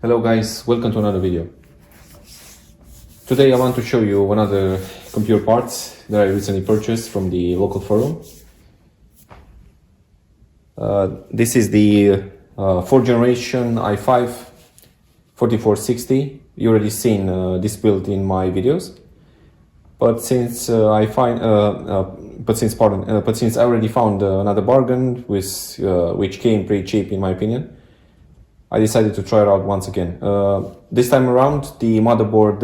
Hello guys, welcome to another video. Today I want to show you one of the computer parts that I recently purchased from the local forum. This is the 4th generation i5 4460. You already seen this build in my videos, but since I already found another bargain which came pretty cheap in my opinion, I decided to try it out once again. This time around, the motherboard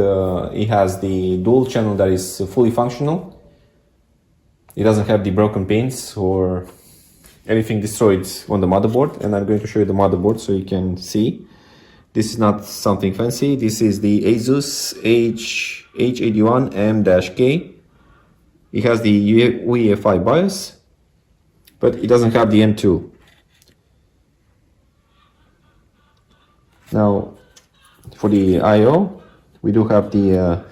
it has the dual channel that is fully functional. It doesn't have the broken pins or anything destroyed on the motherboard, and I'm going to show you the motherboard so you can see. This is not something fancy. This is the Asus H81M-K. It has the UEFI BIOS, but it doesn't have the M2. Now, for the I/O, we do have the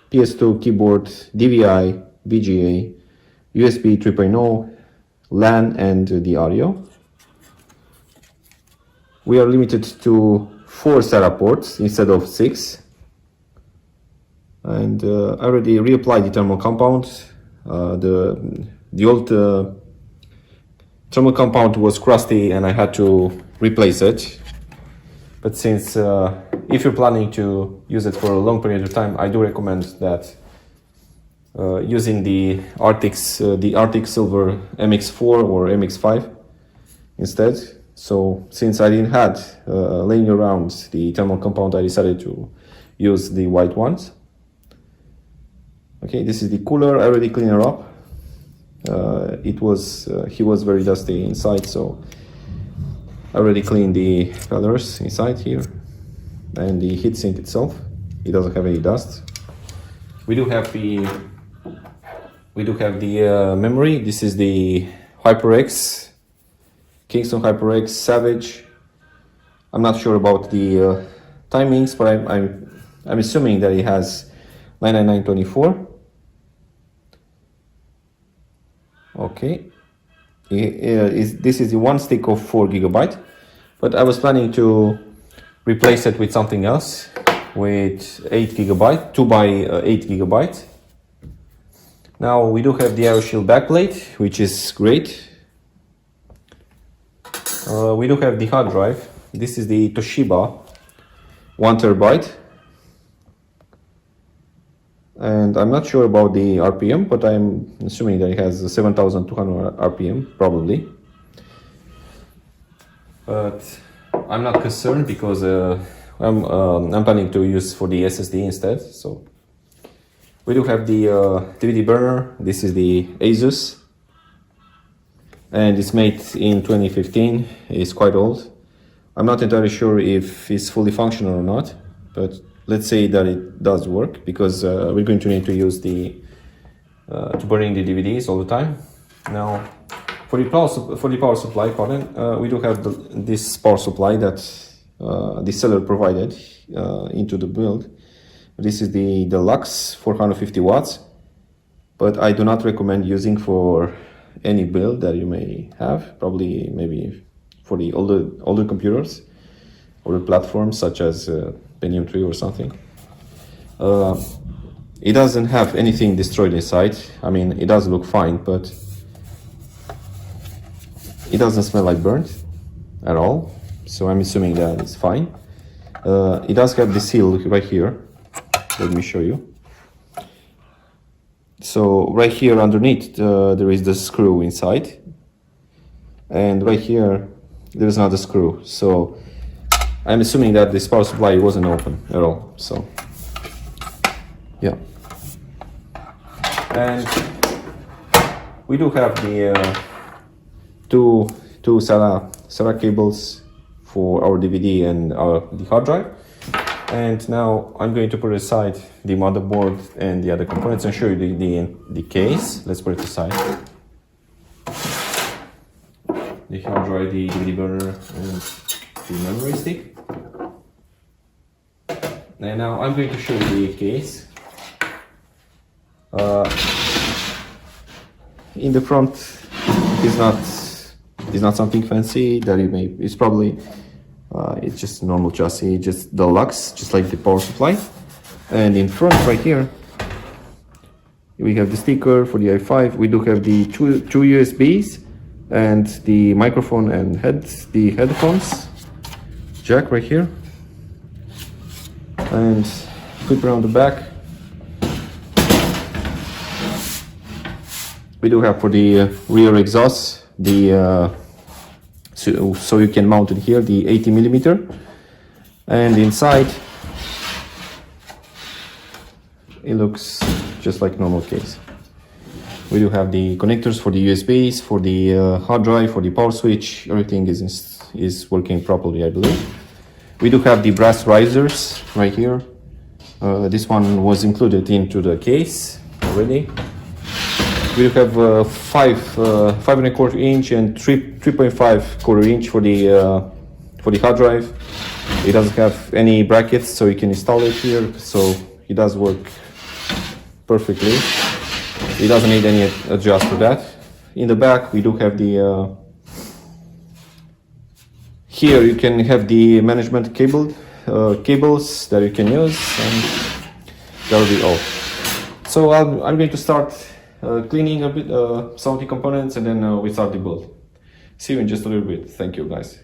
PS2 keyboard, DVI, VGA, USB 3.0, LAN, and the audio. We are limited to 4 SATA ports instead of 6. And I already reapplied the thermal compound. The old thermal compound was crusty and I had to replace it. But since if you're planning to use it for a long period of time, I do recommend that using the Arctic Silver MX4 or MX5 instead. So since I didn't have laying around the thermal compound, I decided to use the white ones. Okay, this is the cooler. I already cleaned it up. He was very dusty inside, so I already cleaned the colors inside here, and the heatsink itself. It doesn't have any dust. We do have the memory. This is the HyperX, Kingston HyperX Savage. I'm not sure about the timings, but I'm assuming that it has 99924. Okay. This is the one stick of 4 GB, but I was planning to replace it with something else, with 8 GB, 2 by 8 GB. Now we do have the AeroShield backplate, which is great. We do have the hard drive. This is the Toshiba 1 TB. And I'm not sure about the RPM, but I'm assuming that it has 7,200 RPM, probably. But I'm not concerned because I'm planning to use for the SSD instead. So we do have the DVD burner. This is the Asus, and it's made in 2015. It's quite old. I'm not entirely sure if it's fully functional or not, but let's say that it does work, because we're going to need to use to burning the DVDs all the time. Now, for the power supply, we do have this power supply that the seller provided into the build. This is the Deluxe 450 watts, but I do not recommend using for any build that you may have. Probably maybe for the older computers or platforms such as Pentium 3 or something. It doesn't have anything destroyed inside. I mean, it does look fine, but it doesn't smell like burnt at all, so I'm assuming that it's fine. It does have the seal right here. Let me show you. So right here underneath there is the screw inside, and right here there is another screw. So I'm assuming that this power supply wasn't open at all, so yeah. And we do have the two SATA cables for our DVD and the hard drive. And now I'm going to put aside the motherboard and the other components and show you the case. Let's put it aside. The hard drive, the DVD burner, and the memory stick. And now I'm going to show you the case. In the front is not something fancy that you may. It's probably It's just normal chassis, just Deluxe, just like the power supply. And in front right here, we have the sticker for the i5. We do have the two USBs and the microphone and the headphones jack right here. And flip around the back. We do have for the rear exhaust, the so you can mount it here, the 80mm. And inside, it looks just like normal case. We do have the connectors for the USBs, for the hard drive, for the power switch. Everything is working properly, I believe. We do have the brass risers right here. This one was included into the case already. We do have 5.25 inch and 3.5 quarter inch for the hard drive. It doesn't have any brackets, so you can install it here. So it does work perfectly. It doesn't need any adjust for that. In the back, we do have the here you can have the management cables that you can use, and that will be all. So I'm going to start cleaning a bit some of the components, and then we start the build. See you in just a little bit. Thank you, guys.